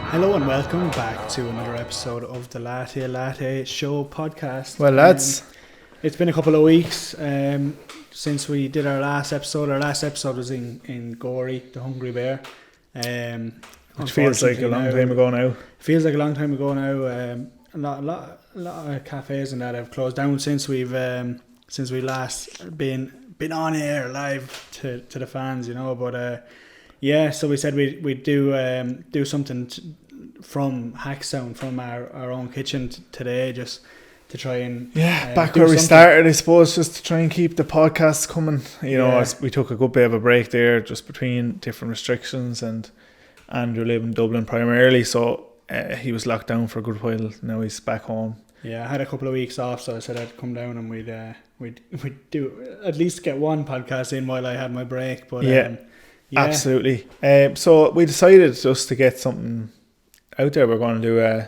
Hello and welcome back to another episode of the Latte Latte Show podcast. Well, lads, it's been a couple of weeks since we did our last episode. Our last episode was in Gory, the Hungry Bear. which feels like a long time ago now. Feels like a long time ago now. A lot of cafes and that have closed down since we last been on air live to the fans, you know. But yeah, so we said we'd do something from Hackstown, from our own kitchen today, just to try and back where we started, I suppose, just to try and keep the podcasts coming. You know, we took a good bit of a break there, just between different restrictions, and Andrew lived in Dublin primarily, so he was locked down for a good while. Now he's back home. Yeah, I had a couple of weeks off, so I said I'd come down and we'd do at least get one podcast in while I had my break. But yeah. Absolutely. So we decided just to get something out there. We're going to do a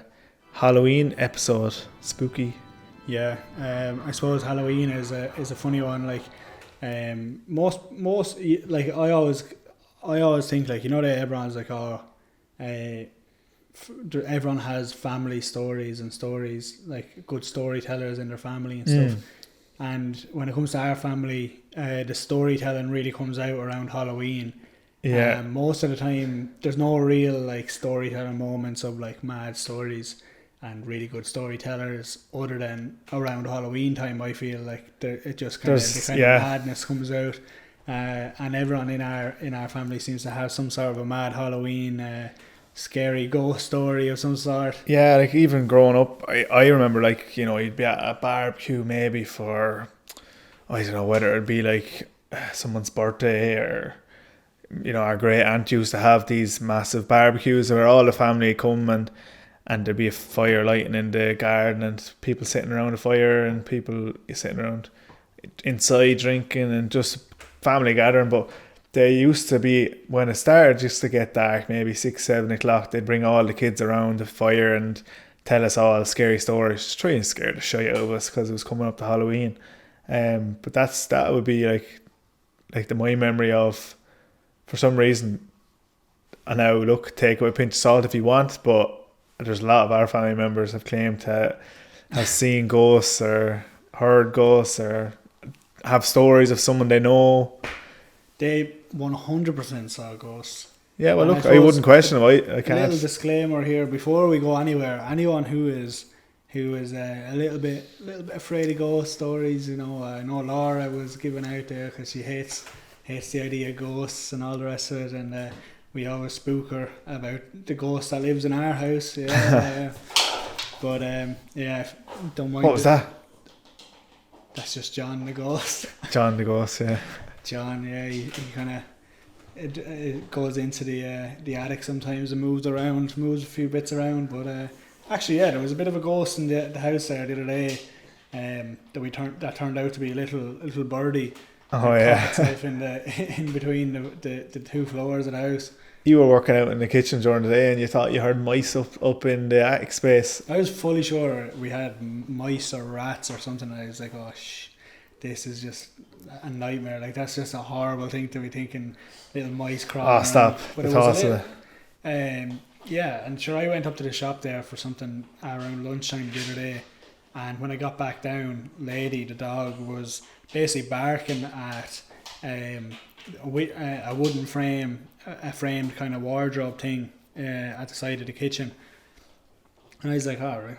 Halloween episode, spooky. Yeah, I suppose Halloween is a funny one. Like, most like I always think, like, you know, that everyone's like, everyone has family stories and stories, like good storytellers in their family and stuff. And when it comes to our family, the storytelling really comes out around Halloween. Yeah. Most of the time, there's no real like storytelling moments of like mad stories and really good storytellers other than around Halloween time. I feel like it just kind of madness comes out, and everyone in our family seems to have some sort of a mad Halloween scary ghost story of some sort. Yeah, like even growing up, I remember, like, you know, you'd be at a barbecue maybe for, I don't know, whether it'd be like someone's birthday, or, you know, our great aunt used to have these massive barbecues where all the family come, and there'd be a fire lighting in the garden and people sitting around the fire and people sitting around inside drinking and just family gathering. But they used to be, when it started just to get dark, maybe 6-7 o'clock, they'd bring all the kids around the fire and tell us all scary stories, just try and scare the shit out of us because it was coming up to Halloween. But that would be like my memory of, for some reason, and now look, take it with a pinch of salt if you want, but there's a lot of our family members have claimed to have seen ghosts or heard ghosts or have stories of someone they know. They 100% saw ghosts. Yeah, well, look, I wouldn't question it. I can't. A little disclaimer here before we go anywhere. Anyone who is a little bit afraid of ghost stories, you know, I know Laura was giving out there because she hates the idea of ghosts and all the rest of it, and we always spook her about the ghost that lives in our house. Yeah, but don't mind. What was that? That's just John the ghost. John the ghost, yeah. John, yeah, he kind of it goes into the attic sometimes and moves a few bits around. But actually, yeah, there was a bit of a ghost in the house there the other day, that turned out to be a little birdie. Oh yeah, itself in between the two floors of the house. You were working out in the kitchen during the day and you thought you heard mice up in the attic space. I was fully sure we had mice or rats or something. I was like, oh this is just a nightmare. Like, that's just a horrible thing to be thinking, little mice crawling. Oh, stop. But it was a little, yeah, and sure, I went up to the shop there for something around lunchtime the other day, and when I got back down, Lady, the dog, was basically barking at a wooden frame, a framed kind of wardrobe thing at the side of the kitchen. And I was like, all right,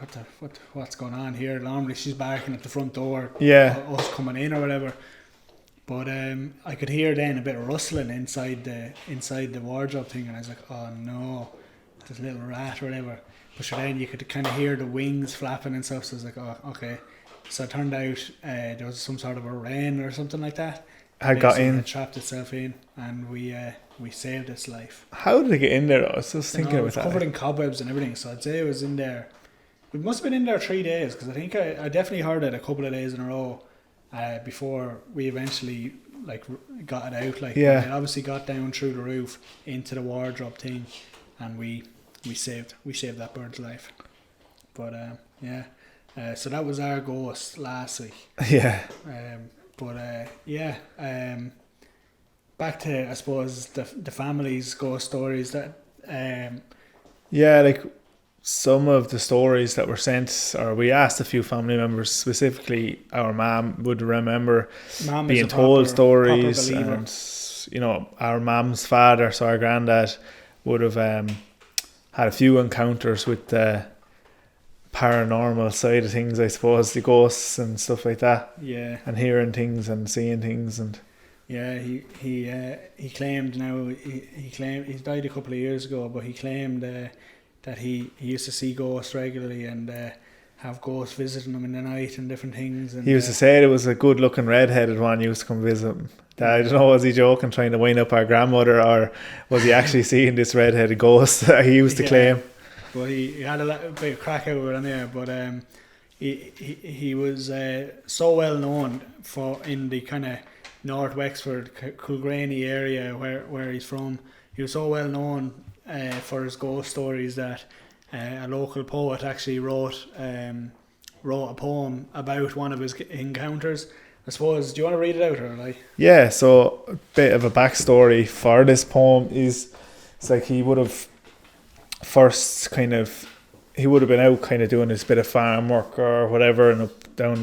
what's going on here? Normally she's barking at the front door, us coming in or whatever. But I could hear then a bit of rustling inside the wardrobe thing, and I was like, oh no, there's a little rat or whatever. But sure, then you could kind of hear the wings flapping and stuff. So I was like, oh, okay. So it turned out there was some sort of a wren or something like that. Had got in. It trapped itself in, and we saved its life. How did it get in there? I was just thinking about that. It was covered in cobwebs and everything, so I'd say it was in there. It must have been in there 3 days, because I think I definitely heard it a couple of days in a row before we eventually got it out. It obviously got down through the roof into the wardrobe thing, and we saved that bird's life. But so that was our ghost last week. Yeah. Back to, I suppose, the family's ghost stories. That Yeah, like some of the stories that were sent, or we asked a few family members, specifically our mom would remember Mom is being a told proper stories, believer. and our mom's father, so our granddad, would have had a few encounters with the paranormal side of things, I suppose, the ghosts and stuff like that, Yeah. and hearing things and seeing things. And Yeah, he claimed now he claimed he died a couple of years ago, but he claimed that he used to see ghosts regularly and have ghosts visiting him in the night and different things. And he used to say it was a good looking red-headed one used to come visit him. I don't know, was he joking, trying to wind up our grandmother, or was he actually seeing this red-headed ghost that he used to claim? Well, he had a bit of crack out of it anyway, but he was so well known for in the kind of North Wexford, Kilgraney area where he's from. He was so well known for his ghost stories that a local poet actually wrote a poem about one of his encounters. I suppose, do you want to read it out, or like? Yeah, so a bit of a backstory for this poem is, it's like he would have been out kind of doing this bit of farm work or whatever, and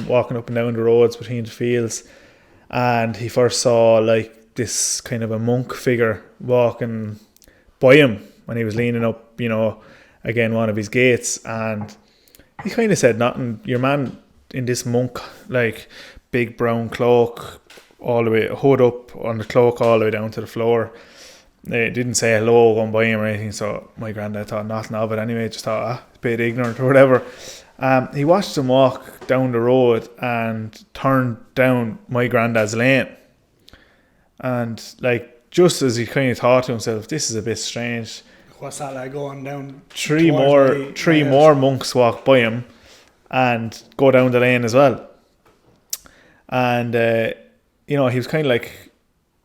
walking up and down the roads between the fields, and he first saw like this kind of a monk figure walking by him when he was leaning up, again, one of his gates, and he kind of said nothing. Your man in this monk, like, big brown cloak, all the way, hood up on the cloak all the way down to the floor. They didn't say hello going by him or anything, so my granddad thought nothing of it anyway, just thought, a bit ignorant or whatever. He watched him walk down the road and turned down my granddad's lane. And, like, just as he kind of thought to himself, this is a bit strange, What's that like going down? Three more monks walk by him and go down the lane as well. And he was kind of like,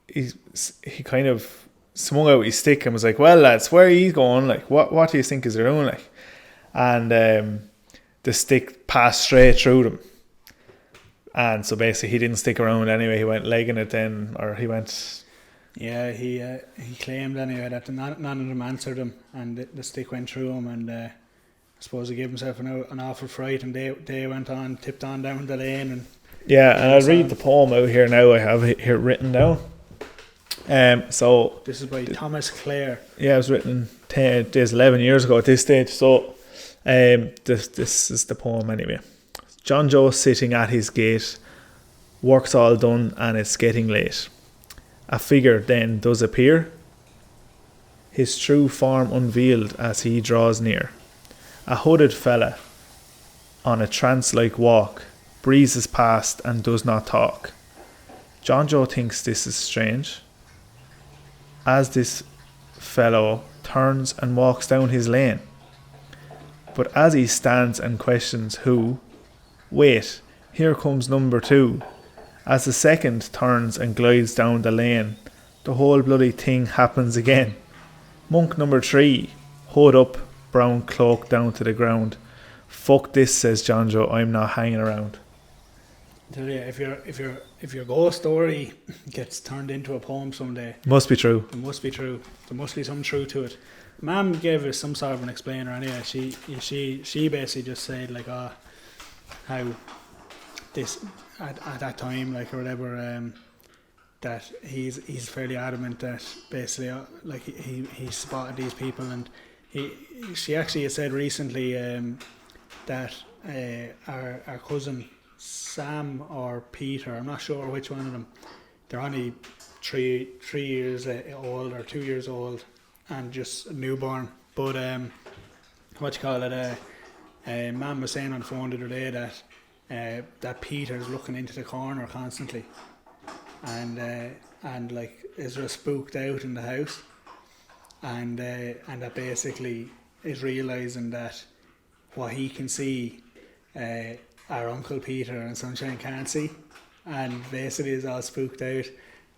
he kind of swung out his stick and was like, well, lads, where are you going? Like, what do you think is doing? Like, and the stick passed straight through them. And so basically he didn't stick around anyway. He went legging it then, or he went... Yeah, he claimed anyway that none of them answered him, and the stick went through him, and I suppose he gave himself an awful fright, and they went on, tipped on down the lane. And yeah, and I'll read the poem out here now. I have it here written down. So this is by Thomas Clare. Yeah, it was written 11 years ago at this stage. So this is the poem anyway. John Joe sitting at his gate, work's all done and it's getting late. A figure then does appear, his true form unveiled as he draws near. A hooded fella on a trance-like walk breezes past and does not talk. John Joe thinks this is strange, as this fellow turns and walks down his lane. But as he stands and questions who, wait, here comes number 2. As the second turns and glides down the lane, the whole bloody thing happens again. Monk number 3, hood up, brown cloak down to the ground. Fuck this, says John Joe, I'm not hanging around. Tell you, if your ghost story gets turned into a poem someday, must be true. It must be true. There must be some truth to it. Mum gave us some sort of an explainer anyway. She basically just said like, how this at that time, like, or whatever, that he's fairly adamant that basically like he spotted these people, and she actually said recently that our cousin Sam or Peter, I'm not sure which one of them, they're only 3 years old or 2 years old and just a newborn, but Mum was saying on the phone the other day that Peter's looking into the corner constantly, and like is just spooked out in the house, and that basically is realising that what he can see, our Uncle Peter and Sunshine can't see, and basically is all spooked out,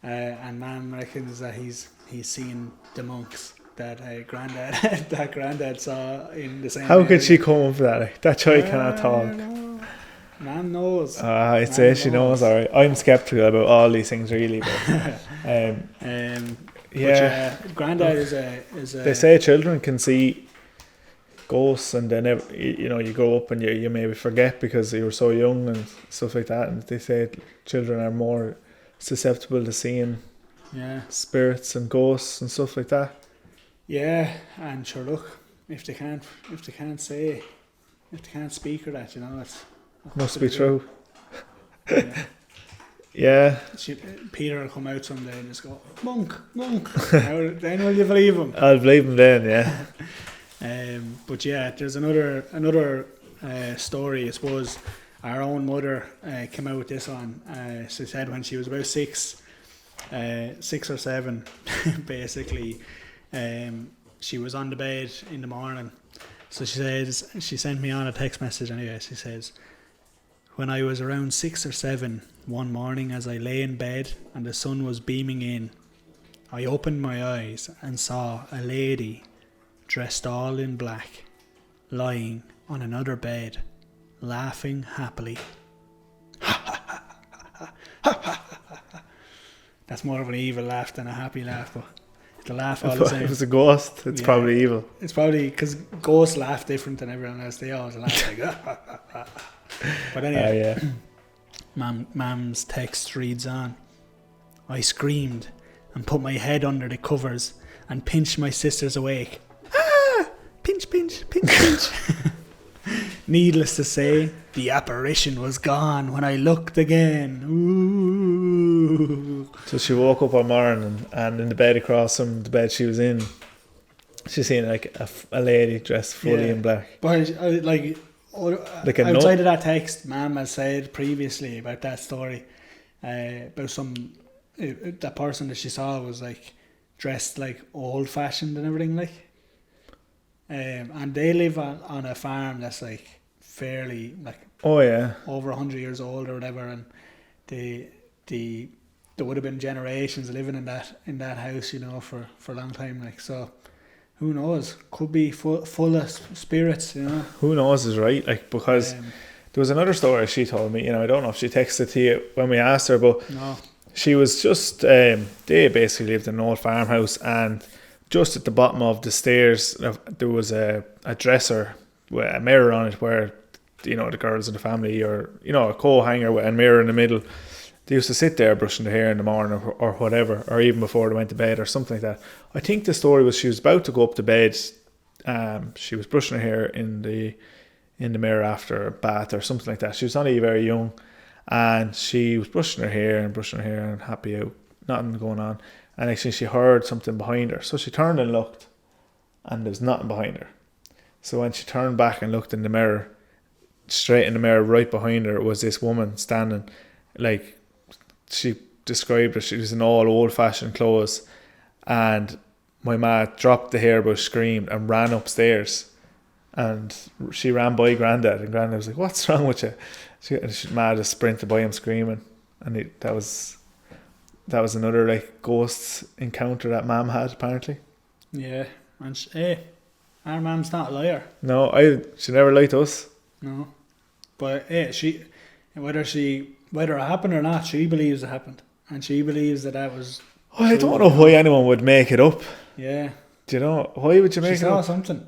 and Mum reckons that he's seeing the monks that granddad saw in the same. How area. could she come up with that? Like, that child cannot talk. Man knows. I'd say she knows. Alright, I'm skeptical about all these things really, but yeah, granddad is a. They say children can see ghosts, and then you grow up and you maybe forget because you were so young and stuff like that. And they say children are more susceptible to seeing spirits and ghosts and stuff like that. Yeah, and sure, look, if they can't speak or that, it's must be true. Yeah. Yeah. Peter will come out someday and just go, monk. Then will you believe him? I'll believe him then, yeah. But yeah, there's another story. I suppose our own mother came out with this one. She said when she was about 6 or 7, basically, she was on the bed in the morning. So she says, she sent me on a text message anyway. She says, when I was around 6 or 7, one morning as I lay in bed and the sun was beaming in, I opened my eyes and saw a lady dressed all in black, lying on another bed, laughing happily. That's more of an evil laugh than a happy laugh, but the laugh all the same. If it's a ghost, it's probably evil. It's probably because ghosts laugh different than everyone else. They always laugh like But anyway, Mam's text reads on. I screamed and put my head under the covers and pinched my sisters awake. Ah! Pinch. Needless to say, the apparition was gone when I looked again. Ooh. So she woke up one morning and in the bed across from the bed she was in, she's seen like a lady dressed fully in black. But outside of that text, Mum has said previously about that story, about that person that she saw was like dressed like old fashioned and everything like. And they live on a farm that's like fairly like over 100 years old or whatever, and there would have been generations living in that house, for a long time, like. So who knows, could be full of spirits, who knows is right, like, because there was another story she told me, I don't know if she texted to you when we asked her, but no. She was just they basically lived in an old farmhouse, and just at the bottom of the stairs there was a dresser with a mirror on it where the girls in the family, or a coat hanger with a mirror in the middle, they used to sit there brushing their hair in the morning or whatever, or even before they went to bed or something like that. I think the story was she was about to go up to bed. She was brushing her hair in the mirror after a bath or something like that. She was only very young, and she was brushing her hair and happy out, nothing going on. And actually she heard something behind her, so she turned and looked, and there was nothing behind her. So when she turned back and looked in the mirror, straight in the mirror right behind her was this woman standing, like, she described her, she was in all old-fashioned clothes, and my ma dropped the hairbrush, screamed, and ran upstairs, and she ran by Grandad, and Grandad was like, "What's wrong with you?" Ma just sprinted by him screaming, and that was another like ghost encounter that Mum had, apparently. Yeah, and our Mum's not a liar. No, she never lied to us. No, but whether it happened or not, she believes it happened, and she believes that was. Oh, I don't know why anyone would make it up. Yeah. Do you know why would you make it up? She saw something.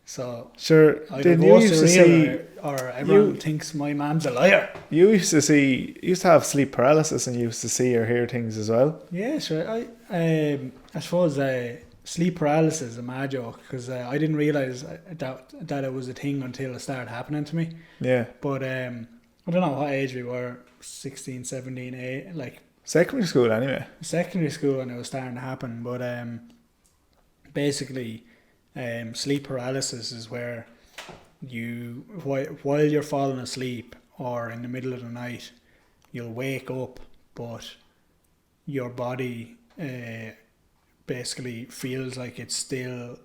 So sure, then you used to see, or everyone thinks my Mum's a liar. You used to have sleep paralysis, and you used to see or hear things as well. Yeah, sure. I suppose sleep paralysis is a mad joke, because I didn't realise that it was a thing until it started happening to me. Yeah. But I don't know what age we were, 16, 17, 8, like secondary school anyway. Secondary school, and it was starting to happen. But basically, sleep paralysis is where while you're falling asleep or in the middle of the night, you'll wake up, but your body basically feels like it's still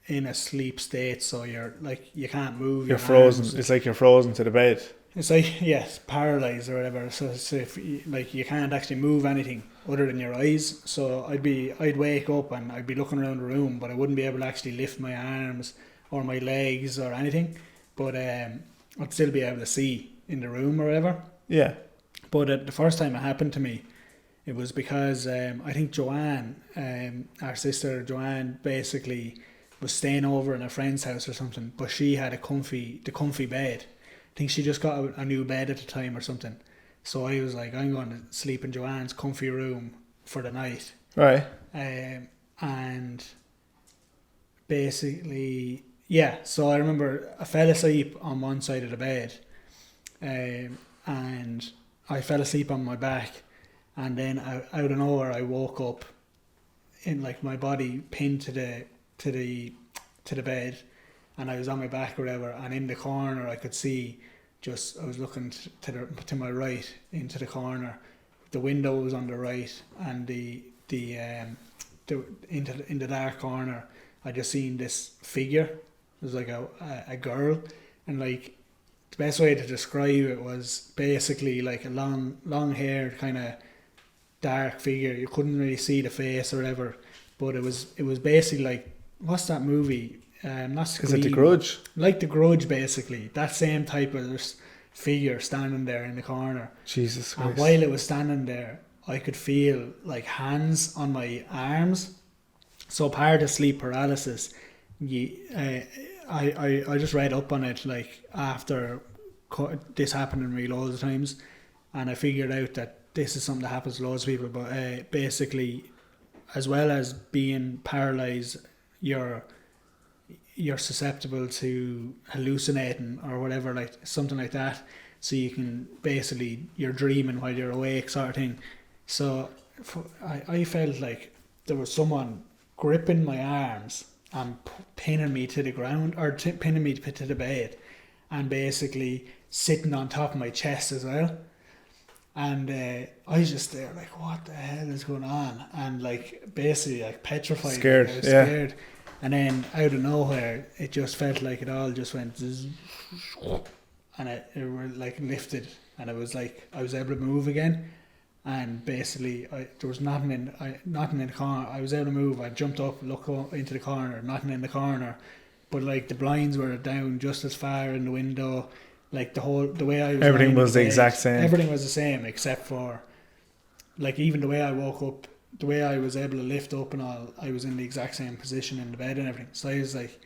in a sleep state, so you're like, you can't move. You're frozen. It's like you're frozen to the bed. It's like, yes, paralyzed or whatever. So if you can't actually move anything other than your eyes. So I'd wake up and I'd be looking around the room, but I wouldn't be able to actually lift my arms or my legs or anything. But I'd still be able to see in the room or whatever. Yeah. But the first time it happened to me, it was because I think Joanne, our sister Joanne, basically was staying over in a friend's house or something, but she had the comfy bed. I think she just got a new bed at the time or something. So I was like, I'm going to sleep in Joanne's comfy room for the night. Right. And basically, yeah, so I remember I fell asleep on one side of the bed, and I fell asleep on my back, and then out of nowhere I woke up in like my body pinned to the bed, and I was on my back or whatever, and in the corner I could see, just I was looking to my right into the corner, the window was on the right, and in the dark corner I just seen this figure. It was like a girl, and like the best way to describe it was basically like a long haired kind of dark figure. You couldn't really see the face or whatever, but it was basically like, what's that movie? Not Scream. Is it The Grudge? Like The Grudge, basically. That same type of figure standing there in the corner. Jesus Christ. And while it was standing there, I could feel like hands on my arms. So part of sleep paralysis, I just read up on it like after this happened in me loads of times, and I figured out that this is something that happens to loads of people. But basically, as well as being paralyzed, you're susceptible to hallucinating or whatever, like something like that. So you can basically, you're dreaming while you're awake, sort of thing. So I felt like there was someone gripping my arms and pinning me to the ground, or pinning me to the bed, and basically sitting on top of my chest as well. And I was just there like, what the hell is going on? And like basically like petrified. Scared, I was scared. And then out of nowhere, it just felt like it all just went zzz, and it were like lifted, and it was like I was able to move again. And basically, there was nothing in the corner. I was able to move. I jumped up, looked into the corner, nothing in the corner, but like the blinds were down just as far in the window. Like the way I was. Everything was the exact same. Everything was the same except for, like, even the way I woke up, the way I was able to lift up and all. I was in the exact same position in the bed and everything. So I was like,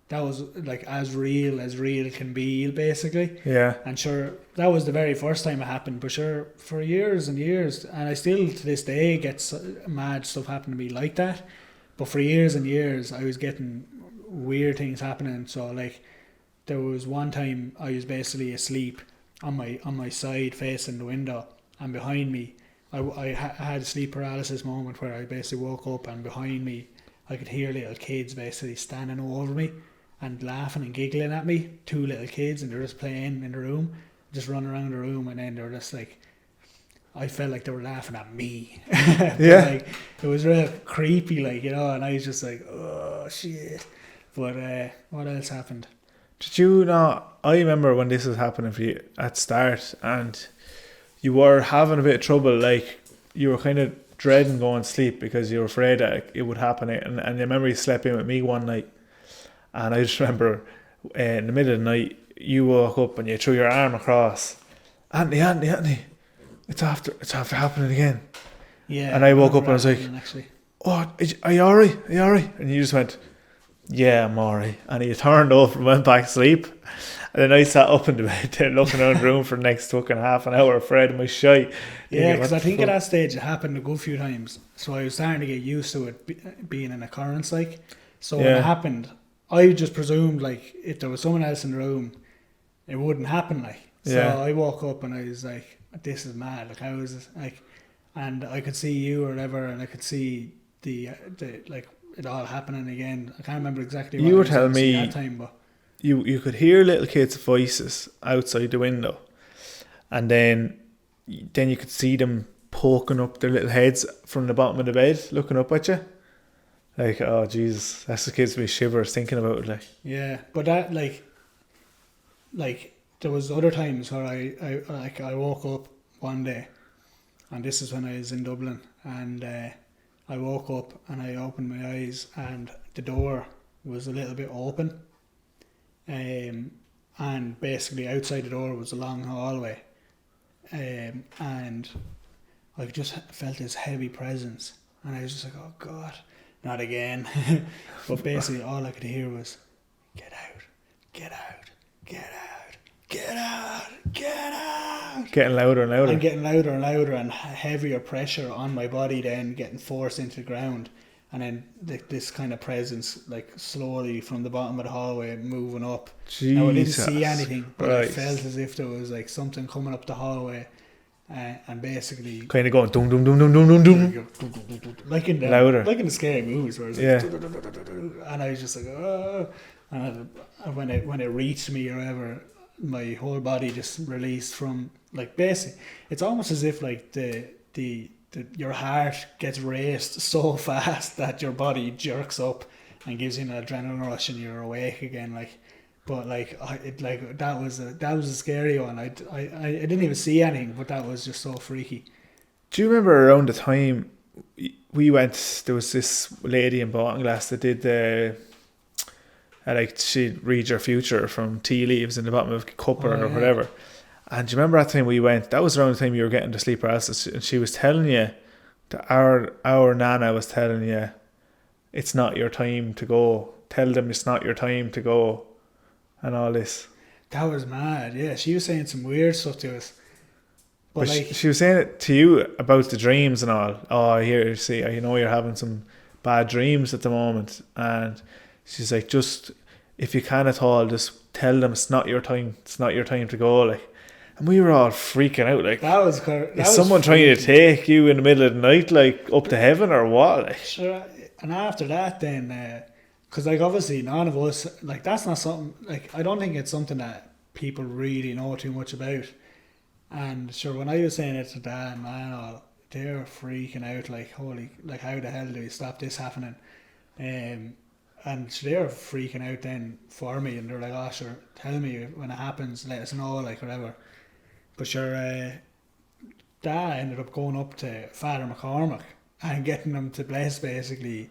that was like as real can be, basically. Yeah. And sure, that was the very first time it happened. But sure, for years and years, and I still to this day get mad stuff happen to me like that. But for years and years, I was getting weird things happening. So like, there was one time I was basically asleep on my side facing the window, and behind me, I had a sleep paralysis moment where I basically woke up, and behind me, I could hear little kids basically standing over me and laughing and giggling at me. 2 little kids, and they're just playing in the room, just running around the room, and then they were just like, I felt like they were laughing at me. Yeah. Like, it was real creepy, like, you know, and I was just like, oh shit. But what else happened? Did you not? I remember when this was happening for you at start, and you were having a bit of trouble. Like, you were kind of dreading going to sleep because you were afraid that it would happen. And I remember you slept in with me one night, and I just remember in the middle of the night you woke up and you threw your arm across. Anthony, it's after happening again. Yeah. And I woke up and I was like, actually. "Oh, are you alright? Are you alright?" And you just went, "Yeah, I'm alright." And he turned over and went back to sleep. And then I sat up in the bed there looking around the room for the next fucking half an hour, afraid of my shite. Yeah, because I think at that stage it happened a good few times. So I was starting to get used to it being an occurrence, like. So when it happened, I just presumed, like, if there was someone else in the room, it wouldn't happen, like. So I woke up and I was like, this is mad. Like, how is this? Like, and I could see you or whatever, and I could see the like, it all happening again. I can't remember exactly what you were I was telling me that time, but you could hear little kids' voices outside the window, and then you could see them poking up their little heads from the bottom of the bed, looking up at you. Like, oh Jesus, that just gives me shivers thinking about it. Like, yeah, but that like there was other times where I woke up one day, and this is when I was in Dublin, and I woke up and I opened my eyes and the door was a little bit open, and basically outside the door was a long hallway, and I just felt this heavy presence, and I was just like, oh God. not again. But basically all I could hear was, get out, get out, get out, get out, get out. Getting louder and louder. And getting louder and louder, and heavier pressure on my body, then getting forced into the ground. And then this kind of presence, like slowly from the bottom of the hallway moving up. Jesus. Now I didn't see anything, but I Right. felt as if there was like something coming up the hallway, and basically Kind of going dum dum dum dum dum dum dum. like in Louder. the scary movies, where it's Yeah. like, and I was just like, oh. And when it reached me or whatever, my whole body just released from, like, basically, it's almost as if like your heart gets raced so fast that your body jerks up and gives you an adrenaline rush and you're awake again, like. But like that was a scary one. I didn't even see anything, but that was just so freaky. Do you remember around the time we went, there was this lady in Ballinglass that did the, like, she'd read your future from tea leaves in the bottom of a cup or whatever. And do you remember that time we went, that was around the time you were getting the sleep paralysis, and she was telling you, our nana was telling you, it's not your time to go. Tell them it's not your time to go. And all this. That was mad. Yeah, she was saying some weird stuff to us. But like, she was saying it to you about the dreams and all. Oh, here, see, you know, you're having some bad dreams at the moment. And she's like, just, if you can at all, just tell them it's not your time. It's not your time to go. Like, and we were all freaking out. Like, is someone trying to take you in the middle of the night, like, up to heaven or what? Like, sure. And after that, then, because like obviously none of us, like, that's not something, like, I don't think it's something that people really know too much about. And sure, when I was saying it to Dad, man, they were freaking out, like, holy, like, how the hell do we stop this happening? And so they were freaking out then for me, and they're like, oh sure, tell me when it happens, let us know, like, whatever. But sure, Dad ended up going up to Father McCormick and getting him to basically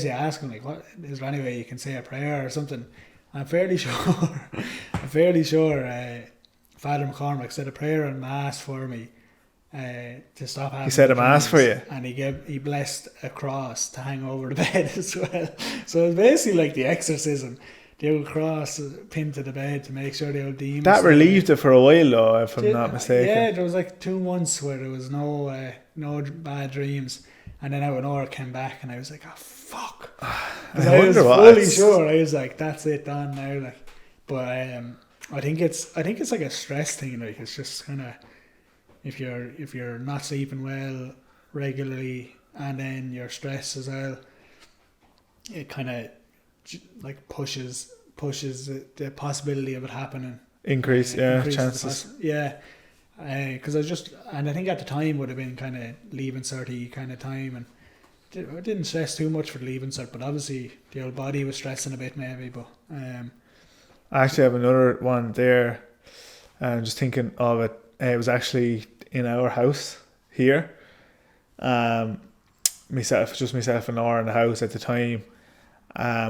ask him, like, what, is there any way you can say a prayer or something? I'm fairly sure Father McCormick said a prayer and mass for me, to stop having. he said a mass for you. And he blessed a cross to hang over the bed as well. So it's basically like the exorcism. The old cross pinned to the bed to make sure the old demons. That relieved it for a while, though, if I'm not mistaken. Yeah, there was like 2 months where there was no bad dreams. And then out of nowhere came back, and I was like, oh fuck. I was fully sure. I was like, that's it, done now. Like, but I think it's like a stress thing. Like, it's just kind of, if you're not sleeping well regularly, and then you're stressed as well, it kind of like pushes the possibility of it happening. Increases chances. Because I think at the time would have been kind of leaving cert kind of time, and I didn't stress too much for leaving cert, but obviously the old body was stressing a bit maybe. But I actually have another one there. I'm just thinking of it. It was actually in our house here. Myself and Laura in the house at the time.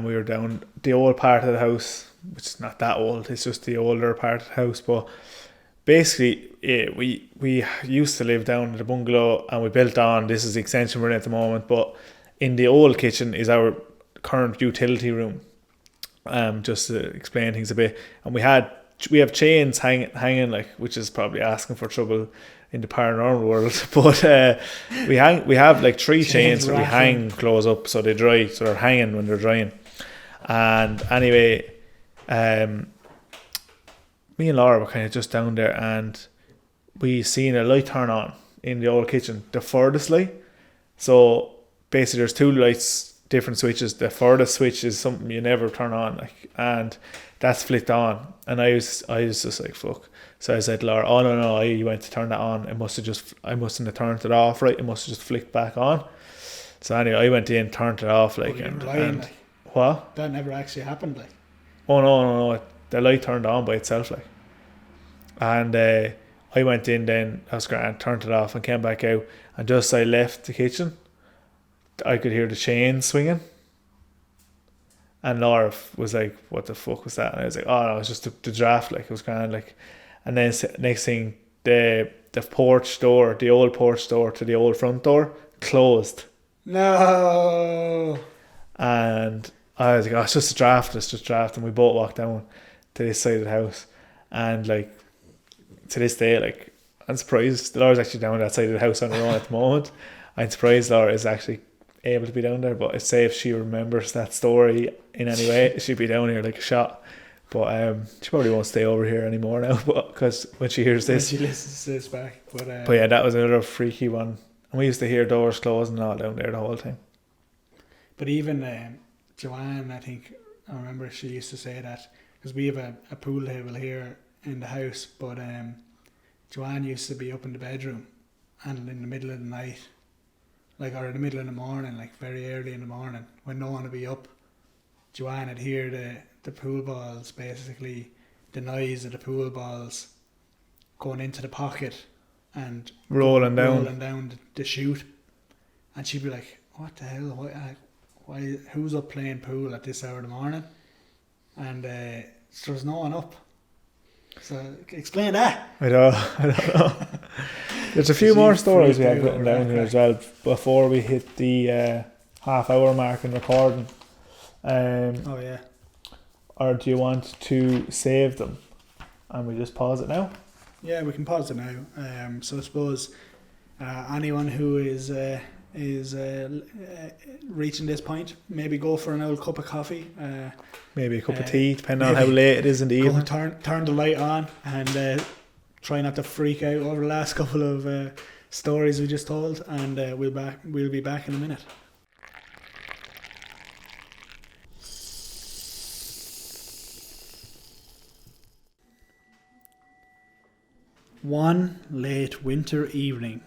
We were down the old part of the house, which is not that old. It's just the older part of the house, but. Basically, we used to live down in the bungalow, and we built on. This is the extension we're in at the moment, but in the old kitchen is our current utility room. Just to explain things a bit, and we have chains hanging, like, which is probably asking for trouble in the paranormal world. But we have like 3 chains that we hang close up so they dry, so they're hanging when they're drying. And anyway, me and Laura were kind of just down there, and we seen a light turn on in the old kitchen, the furthest light. So basically there's 2 lights, different switches. The furthest switch is something you never turn on, like, and that's flicked on. And I was just like, fuck. So I said, Laura, oh no, you went to turn that on. I mustn't have turned it off, right? It must have just flicked back on. So anyway, I went in, turned it off, like, and what? That never actually happened, like. Oh no. The light turned on by itself, like. And I went in then, I was grand, turned it off and came back out, and just as I left the kitchen, I could hear the chain swinging. And Laura was like, what the fuck was that? And I was like, oh no, it was just the draft, like, it was grand, like. And then next thing, the porch door, the old porch door to the old front door, closed. No. And I was like, oh, it's just a draft. And we both walked down to this side of the house. And like, to this day, like, I'm surprised Laura's actually down that side of the house on her own at the moment. I'm surprised Laura is actually able to be down there, but I'd say if she remembers that story in any way, she'd be down here like a shot. But she probably won't stay over here anymore now, because when she hears this, when she listens to this back. But yeah, that was another freaky one, and we used to hear doors closing and all down there the whole time. But even Joanne, I think I remember she used to say that, because we have a pool table here in the house, but Joanne used to be up in the bedroom, and in the middle of the night, like, or in the middle of the morning, like very early in the morning, when no one would be up, Joanne would hear the pool balls, basically the noise of the pool balls going into the pocket and rolling down the chute, and she'd be like, what the hell, why who's up playing pool at this hour of the morning? And so there's no one up. So explain that. I don't know. There's a few more stories we have written down here as well before we hit the half-hour mark in recording. Oh yeah. Or do you want to save them and we just pause it now? Yeah, we can pause it now. So I suppose anyone who is reaching this point, maybe go for an old cup of coffee. Maybe a cup of tea, depending on how late it is in the evening. Turn the light on and try not to freak out over the last couple of stories we just told, and we'll be back in a minute. One late winter evening,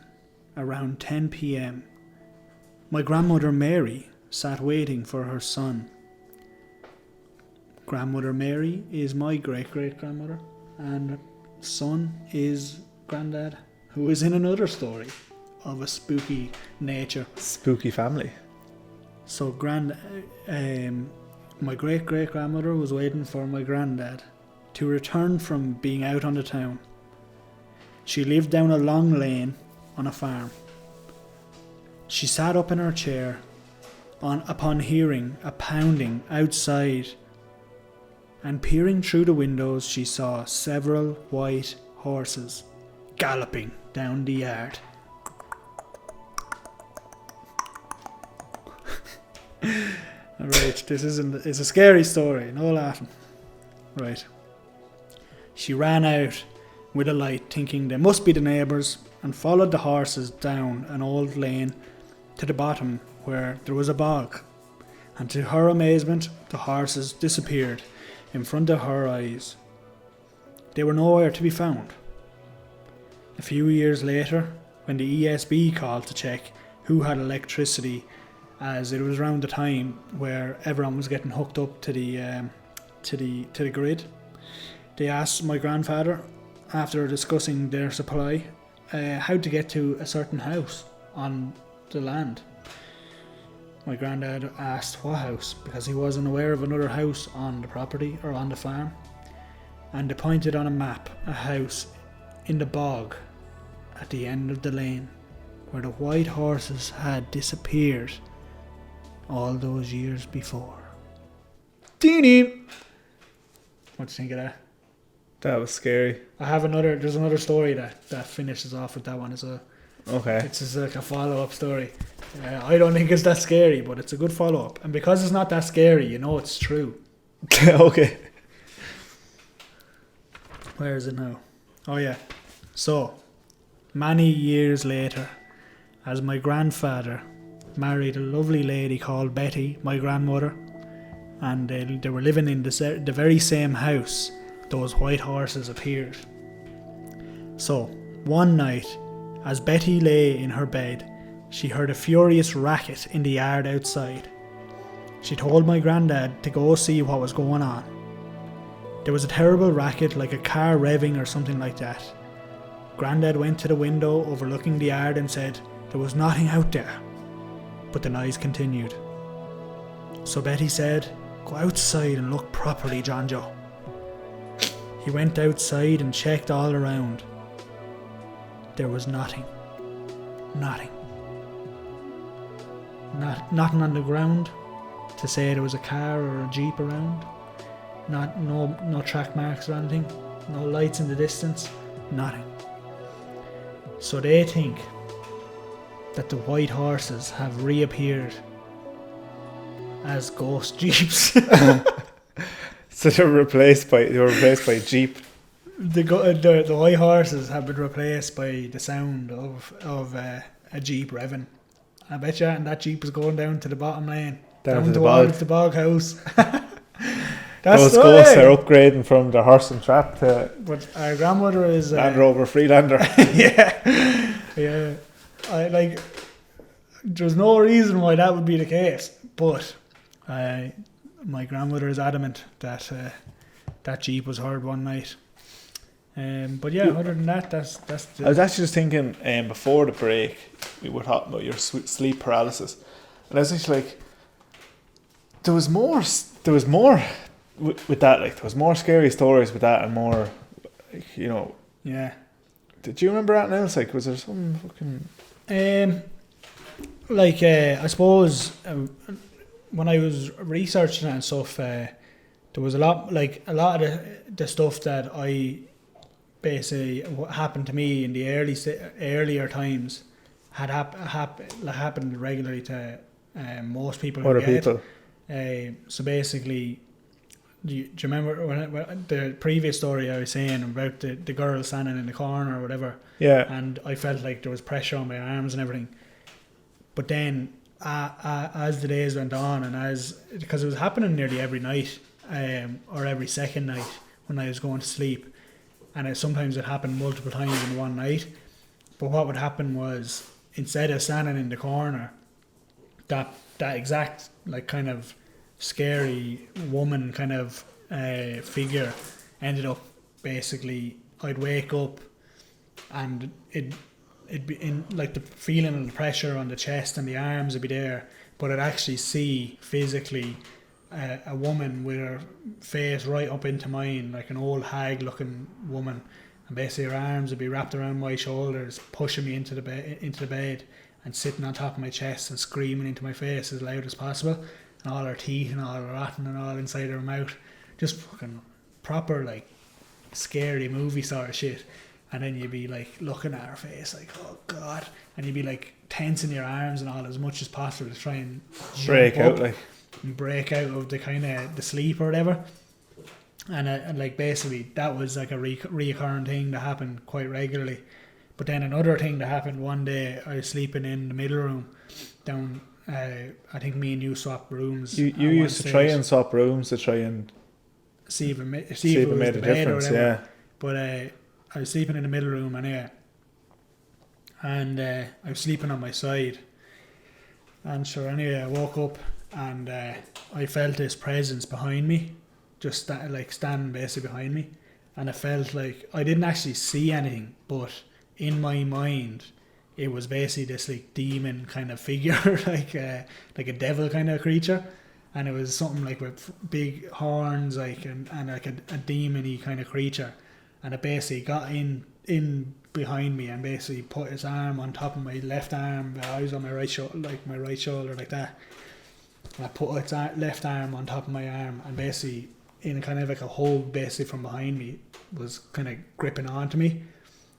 around 10 p.m, my grandmother Mary sat waiting for her son. Grandmother Mary is my great-great-grandmother, and son is Granddad, who is in another story of a spooky nature. Spooky family. So my great-great-grandmother was waiting for my granddad to return from being out on the town. She lived down a long lane on a farm. She sat up in her chair upon hearing a pounding outside, and peering through the windows she saw several white horses galloping down the yard. Right, it's a scary story, no laughing. Right. She ran out with a light, thinking they must be the neighbours, and followed the horses down an old lane to the bottom where there was a bog. And to her amazement, the horses disappeared in front of her eyes. They were nowhere to be found. A few years later, when the ESB called to check who had electricity, as it was around the time where everyone was getting hooked up to the grid, they asked my grandfather, after discussing their supply, how to get to a certain house on the land. My granddad asked what house, because he wasn't aware of another house on the property or on the farm, and they pointed on a map a house in the bog at the end of the lane where the white horses had disappeared all those years before. Teeny! What do you think of that? That was scary. There's another story that finishes off with that one as well. Okay. It's just like a follow-up story. I don't think it's that scary, but it's a good follow-up. And because it's not that scary, you know it's true. Okay. Where is it now? Oh yeah. So, many years later, as my grandfather married a lovely lady called Betty, my grandmother, and they were living in the very same house, those white horses appeared. So, one night, as Betty lay in her bed, she heard a furious racket in the yard outside. She told my granddad to go see what was going on. There was a terrible racket, like a car revving or something like that. Granddad went to the window overlooking the yard and said there was nothing out there. But the noise continued. So Betty said, "Go outside and look properly, John Joe." He went outside and checked all around. There was nothing. Nothing. Nothing on the ground. to say there was a car or a jeep around. No track marks or anything. No lights in the distance. Nothing. So they think that the white horses have reappeared as ghost jeeps. So they were replaced by Jeep. The white horses have been replaced by the sound of a jeep revving. I bet you, and that jeep is going down to the bottom lane, down towards the bog house. Those ghosts are upgrading from the horse and trap to. But our grandmother is Land Rover Freelander. yeah. There's no reason why that would be the case, but my grandmother is adamant that that jeep was heard one night. But yeah, other than that, that's. I was actually just thinking before the break, we were talking about your sleep paralysis, and I was actually like, there was more with that. Like there was more scary stories with that, and more, like, you know. Yeah. Did you remember anything else? Like, was there some fucking? I suppose when I was researching it and stuff, there was a lot of the stuff that I basically what happened to me in the earlier times had happened regularly to most people. Other people. So basically, do you remember when the previous story I was saying about the girl standing in the corner or whatever? Yeah. And I felt like there was pressure on my arms and everything. But then, as the days went on, and because it was happening nearly every night, or every second night when I was going to sleep, and sometimes it happened multiple times in one night. But what would happen was, instead of standing in the corner, that exact like kind of scary woman kind of figure ended up basically, I'd wake up and it'd be in like the feeling of the pressure on the chest and the arms would be there, but I'd actually see physically a woman with her face right up into mine, like an old hag looking woman, and basically her arms would be wrapped around my shoulders, pushing me into the bed and sitting on top of my chest and screaming into my face as loud as possible, and all her teeth and all her rotten and all inside her mouth, just fucking proper like scary movie sort of shit. And then you'd be like looking at her face like, oh god, and you'd be like tensing your arms and all as much as possible to try and break out of the kind of the sleep or whatever. And like basically that was like a reoccurring thing that happened quite regularly. But then another thing that happened one day, I was sleeping in the middle room down. I think me and you swapped rooms. You used to try and swap rooms to try and see if it made a difference. Yeah. But I was sleeping in the middle room anyway, and I was sleeping on my side. And sure, anyway, I woke up and I felt this presence behind me, just standing basically behind me, and I felt like I didn't actually see anything, but in my mind, it was basically this like demon kind of figure, like a devil kind of creature, and it was something like with big horns, like and like a demon-y kind of creature. And it basically got in behind me and basically put his arm on top of my left arm. I was on my right shoulder, like that. And I put its left arm on top of my arm, and basically in kind of like a hold, basically from behind me, was kind of gripping onto me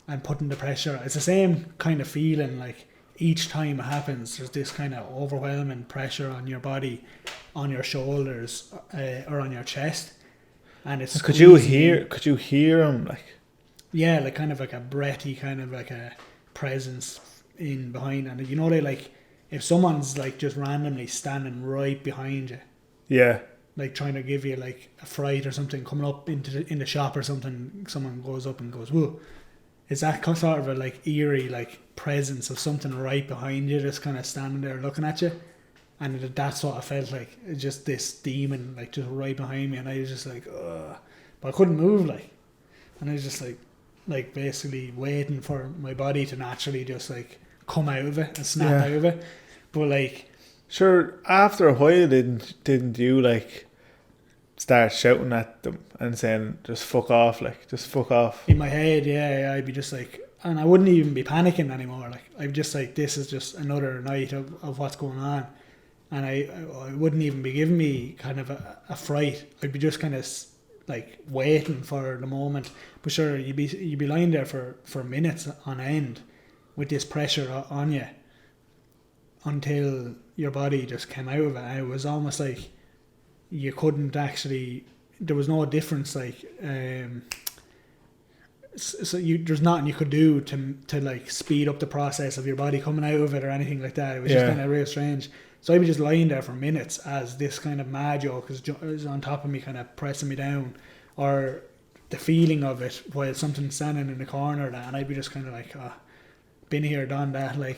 and putting the pressure. It's the same kind of feeling, like each time it happens, there's this kind of overwhelming pressure on your body, on your shoulders, or on your chest. And it's Could you hear him like? Yeah, like kind of like a breathy kind of like a presence in behind, and you know, they like if someone's like just randomly standing right behind you, yeah, like trying to give you like a fright or something, coming up in the shop or something, someone goes up and goes, whoa. Is that sort of a like eerie like presence of something right behind you, just kind of standing there looking at you? And that's what I felt like. It's just this demon, like, just right behind me. And I was just like, ugh. But I couldn't move, like. And I was just like basically waiting for my body to naturally just, like, come out of it and snap out of it. But, like... Sure, after a while, didn't you, like, start shouting at them and saying, just fuck off, like, just fuck off? In my head, yeah, I'd be just like... And I wouldn't even be panicking anymore. Like, I'd just like, this is just another night of what's going on. and I wouldn't even be giving me kind of a fright. I'd be just kind of like waiting for the moment. But sure, you'd be lying there for minutes on end with this pressure on you until your body just came out of it. And it was almost like you couldn't actually. There was no difference. Like there's nothing you could do to like speed up the process of your body coming out of it or anything like that. It was just kind of real strange. So I'd be just lying there for minutes as this kind of mad joke is on top of me, kind of pressing me down, or the feeling of it while something's standing in the corner, and I'd be just kind of like, been here, done that, like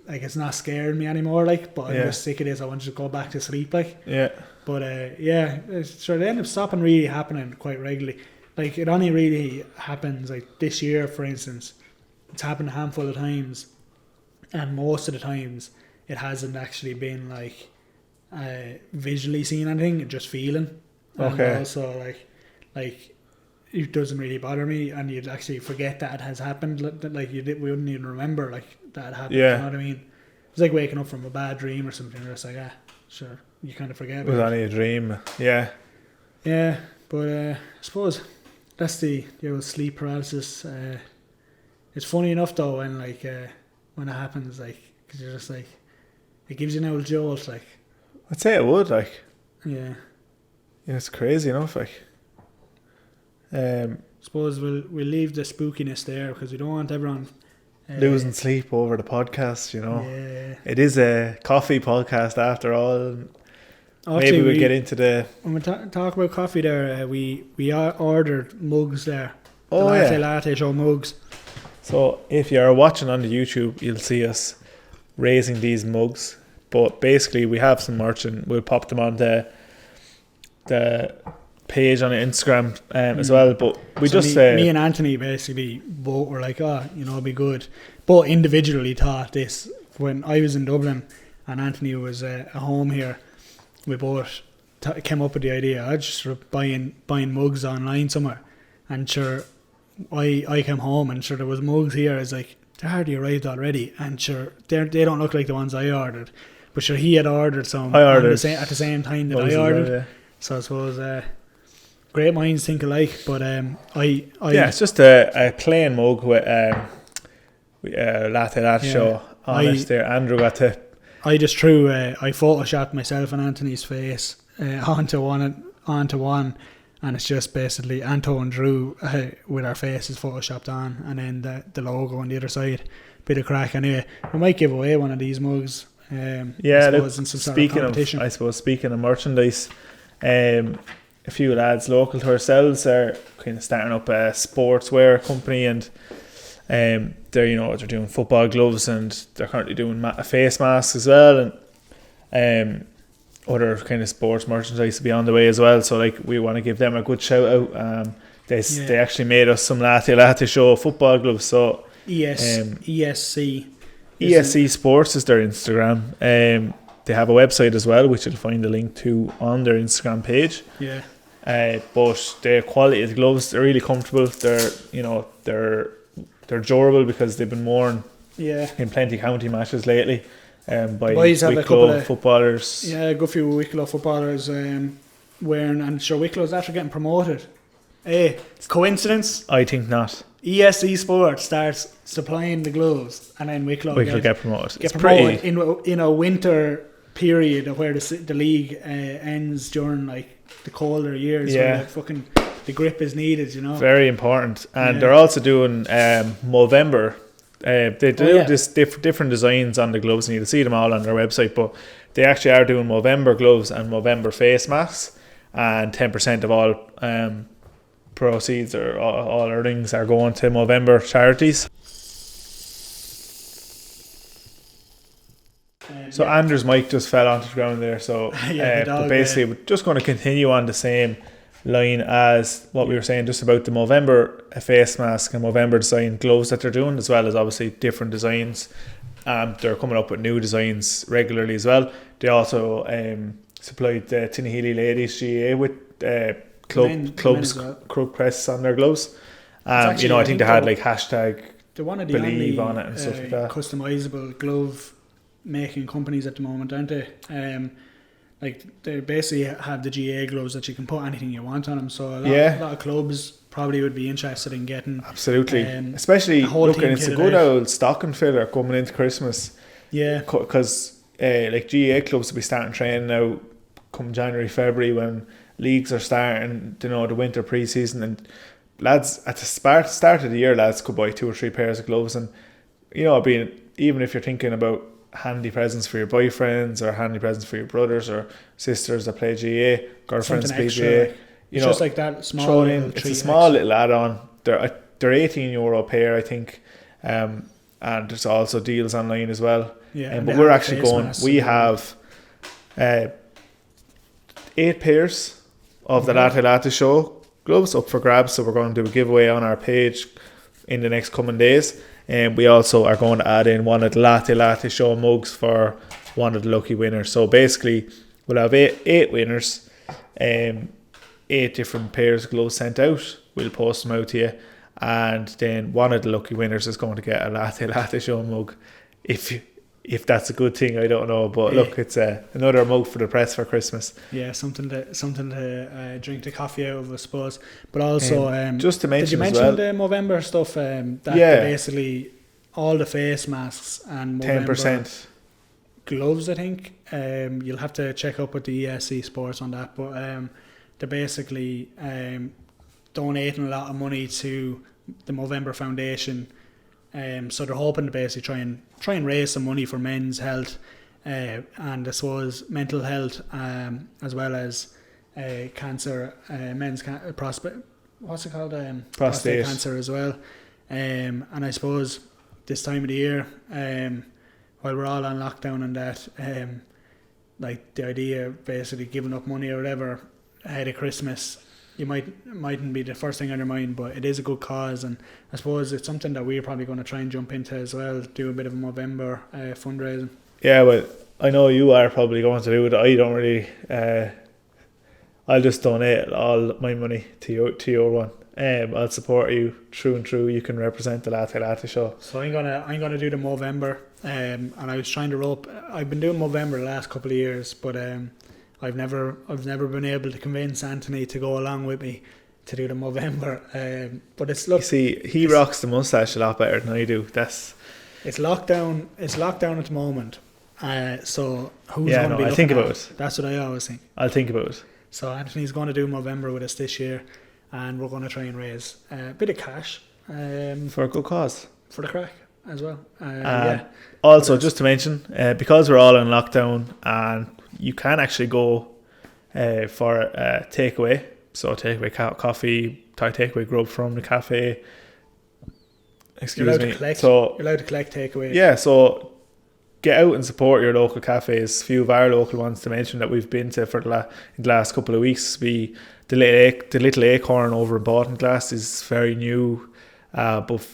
it's not scaring me anymore, like, but I'm just sick of this. I want to go back to sleep, like. Yeah. But so they end up stopping really happening quite regularly. Like, it only really happens, like, this year, for instance. It's happened a handful of times, and most of the times it hasn't actually been, like, visually seeing anything, just feeling. Okay. And also, like, it doesn't really bother me, and you'd actually forget that it has happened. Like, we wouldn't even remember, like, that happened. Yeah. You know what I mean? It's like waking up from a bad dream or something. You're just like, sure. You kind of forget. It was only a dream. Yeah. Yeah, but I suppose that's the old sleep paralysis. It's funny enough though when when it happens, like, because you're just like, it gives you an old jolt, like. I'd say it would, like. Yeah. Yeah, it's crazy enough, like. Suppose we'll leave the spookiness there because we don't want everyone losing sleep over the podcast, you know. Yeah. It is a coffee podcast after all. Actually, maybe we'll get into the... When we talk about coffee there, we ordered mugs there. Oh, the Latte Latte show mugs. So if you're watching on the YouTube, you'll see us raising these mugs. But basically, we have some merch and we'll pop them on the page on Instagram as well. But me and Anthony basically both were like, it'd be good. But individually thought this when I was in Dublin and Anthony was at home here. We both came up with the idea. I just sort of buying mugs online somewhere, and sure, I came home and sure there was mugs here. I was like, they're hardly arrived already, and sure they don't look like the ones I ordered, but sure he had ordered some at the same time that I ordered. Well, yeah. So I suppose great minds think alike. But it's just a plain mug with Latte Latte show on it. There, Andrew got to. I just threw. I photoshopped myself and Anthony's face onto one, and it's just basically Anto and Drew with our faces photoshopped on, and then the logo on the other side. Bit of crack anyway. We might give away one of these mugs. Speaking of merchandise, a few lads local to ourselves are kind of starting up a sportswear company, and they're doing football gloves, and they're currently doing face masks as well, and other kind of sports merchandise to be on the way as well. So like we want to give them a good shout out. They actually made us some Latte Latte show football gloves. So ESC Sports is their Instagram. They have a website as well, which you'll find the link to on their Instagram page. Yeah. But the quality of the gloves, they're really comfortable. They're durable because they've been worn in plenty county matches lately by Wicklow footballers. Yeah, a good few Wicklow footballers wearing, and sure Wicklows after getting promoted. Hey, coincidence? I think not. ESC Sports starts supplying the gloves, and then Wicklow get promoted. Get promoted in a winter period of where the league ends during like the colder years. Yeah. Where the grip is needed, you know. Very important. And they're also doing Movember. They do this different designs on the gloves, and you'll see them all on their website, but they actually are doing Movember gloves and Movember face masks, and 10% of all proceeds or all earnings are going to Movember charities. So Andrew's mic just fell onto the ground there, so but basically we're just going to continue on the same line as what we were saying just about the Movember face mask and Movember design gloves that they're doing, as well as obviously different designs. They're coming up with new designs regularly as well. They also supplied the Tinahely Ladies GA with clubs crook crests on their gloves. I think they had like hashtag they're one of the believe only on it and stuff like that. customizable glove making companies at the moment, aren't they? Like they basically have the GA gloves that you can put anything you want on them. So a lot of clubs probably would be interested in getting absolutely, especially looking. It's a good old stocking filler coming into Christmas. Yeah, because like GA clubs will be starting training now come January, February when leagues are starting, you know, the winter pre-season, and lads at the start of the year, lads could buy 2 or 3 pairs of gloves, and you know, even if you're thinking about handy presents for your boyfriends or handy presents for your brothers or sisters that play GA, girlfriends play GA, you know, just like that small little it's a small little add-on. They're €18 a pair, I think, and there's also deals online as well. Yeah, but we're actually going. We have 8 pairs of the Latte Latte show gloves up for grabs, so we're going to do a giveaway on our page in the next coming days. And we also are going to add in one of the Latte Latte show mugs for one of the lucky winners. So basically, we'll have eight winners, 8 different pairs of gloves sent out. We'll post them out to you, and then one of the lucky winners is going to get a Latte Latte show mug. If that's a good thing, I don't know, but look, it's another mug for the press for Christmas. Yeah, something to drink the coffee out of, I suppose. But also, just to mention, did you mention the Movember stuff? Basically all the face masks and Movember 10% gloves. I think you'll have to check up with the ESC Sports on that, but they're basically donating a lot of money to the Movember Foundation. So they're hoping to basically try and raise some money for men's health, and I suppose mental health, as well as cancer, men's prostate cancer as well. And I suppose this time of the year, while we're all on lockdown and that, like the idea of basically giving up money or whatever ahead of Christmas, you mightn't be the first thing on your mind, but it is a good cause, and I suppose it's something that we're probably going to try and jump into as well, do a bit of a Movember fundraising. Yeah, well, I know you are probably going to do it. I don't really. I'll just donate all my money to your one. I'll support you through and through. You can represent the Latte Latte show. So I'm gonna do the Movember, and I was trying to rope. I've been doing Movember the last couple of years, but I've never been able to convince Anthony to go along with me to do the Movember. But it's look. You see, he rocks the mustache a lot better than I do. It's lockdown. It's lockdown at the moment. So who's going to be? I'll think about it. That's what I always think. I'll think about it. So Anthony's going to do Movember with us this year, and we're going to try and raise a bit of cash for a good cause, for the crack as well. Also, just to mention, because we're all in lockdown, and you can actually go for takeaway. So takeaway coffee, takeaway grub from the cafe. Excuse me. You're allowed to collect takeaway. Yeah, so get out and support your local cafes. A few of our local ones to mention that we've been to for the last couple of weeks. The little Acorn over in Bawtonglass is very new, but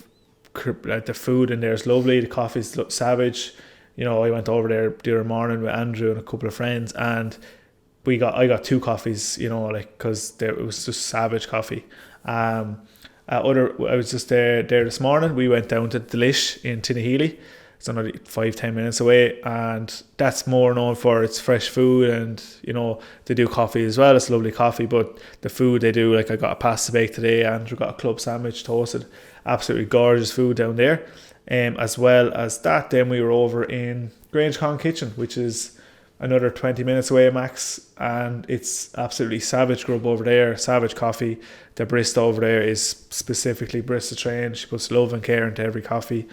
the food in there is lovely. The coffee's savage. You know, I went over there the other morning with Andrew and a couple of friends, and I got 2 coffees. You know, like because it was just savage coffee. I was just there this morning. We went down to Delish in Tinnahealy. It's only 5-10 minutes away, and that's more known for its fresh food, and you know they do coffee as well. It's lovely coffee, but the food they do, like I got a pasta bake today, Andrew got a club sandwich toasted, absolutely gorgeous food down there. As well as that, then we were over in Grangecon Kitchen, which is another 20 minutes away max, and it's absolutely savage grub over there, savage coffee. The barista over there is specifically barista trained. She puts love and care into every coffee.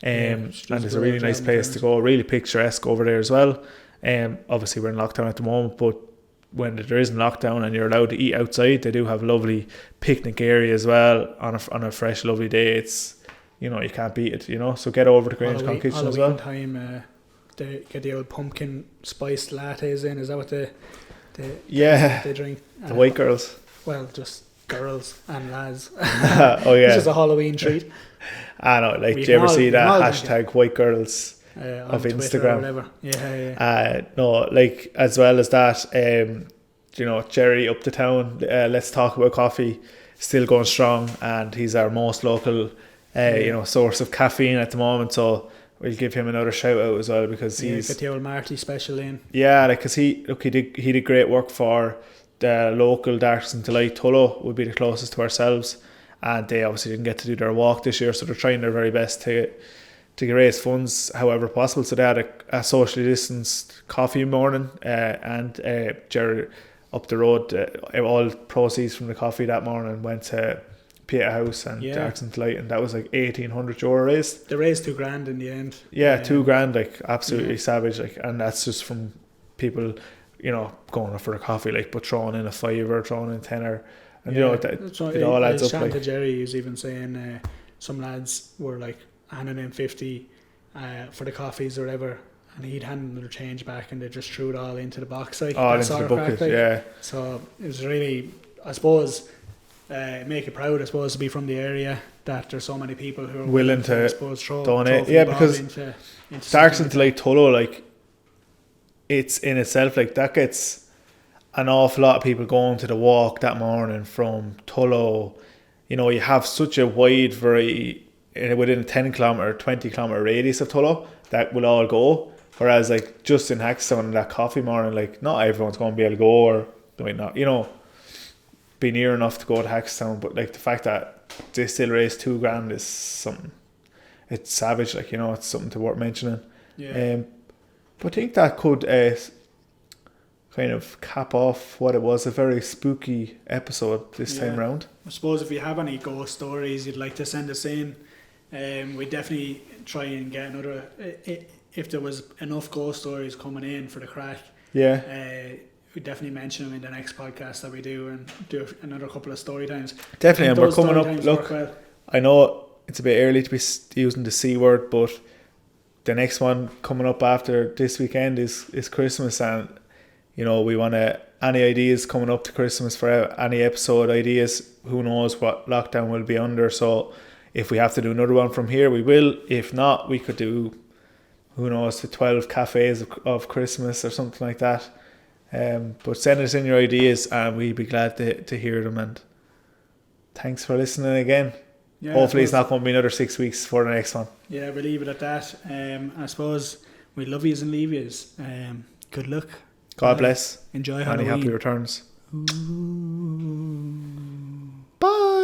And it's a really nice place to go, really picturesque over there as well. Obviously we're in lockdown at the moment, but when there isn't lockdown and you're allowed to eat outside, they do have a lovely picnic area as well on a fresh lovely day. It's, you know, you can't beat it, you know. So get over to Grangecon Kitchen as well. Time they get the old pumpkin spiced lattes in. Is that what they drink? The white girls. Well, just girls and lads. Oh yeah, this is a Halloween treat. I know, like, do you ever see that hashtag white girls of Instagram? Or whatever. Yeah. No, like, as well as that, you know, Jerry up the town, Let's Talk About Coffee, still going strong, and he's our most local, you know, source of caffeine at the moment. So we'll give him another shout out as well, because he's got the old Marty special in. Yeah, like, because he did great work for the local Darkness and Delight. Tullow would be the closest to ourselves, and they obviously didn't get to do their walk this year, so they're trying their very best to raise funds however possible. So they had a socially distanced coffee morning, and Jerry up the road, all proceeds from the coffee that morning went to Peter House and Darkness and Delight, and that was like €1,800 raised. They raised $2,000 in the end. Yeah, $2,000, like absolutely savage, like, and that's just from people, you know, going for a coffee, like, but throwing in a $5, throwing in a tenner, and you know it all adds up. Like, to Jerry, he was even saying some lads were like handing in 50 for the coffees or whatever, and he'd hand them their change back, and they just threw it all into the box, like, all into the bucket. crack, like. Yeah. So it was really, I suppose, make it proud, I suppose, to be from the area, that there's so many people who are willing to, I suppose, donate. Yeah, because into Darkness and Delight Tullow, like, it's in itself, like, that gets an awful lot of people going to the walk that morning from Tullow. You know, you have such a wide variety within a 10 kilometre, 20 kilometre radius of Tullow that will all go. Whereas, like, just in Hackstown in that coffee morning, like, not everyone's going to be able to go, or they might not, you know, be near enough to go to Hackstown. But, like, the fact that they still raised $2,000 is something. It's savage, like, you know, it's something to worth mentioning. Yeah. But I think that could kind of cap off what it was, a very spooky episode this time round. I suppose if you have any ghost stories you'd like to send us in, we definitely try and get another, if there was enough ghost stories coming in for the crack, we definitly mention them in the next podcast that we do, and do another couple of story times. Definitely, and we're coming up, look, well. I know it's a bit early to be using the C word, but the next one coming up after this weekend is Christmas, and you know, we want to, any ideas coming up to Christmas for any episode ideas, who knows what lockdown will be under. So if we have to do another one from here, we will. If not, we could do, who knows, the 12 cafes of Christmas or something like that. But send us in your ideas, and we'd be glad to hear them. And thanks for listening again. Yeah, hopefully it's not going to be another 6 weeks for the next one. Yeah, we'll leave it at that. I suppose we love yous and leave yous. Good luck. God bless. Enjoy Halloween. Any happy returns. Ooh. Bye.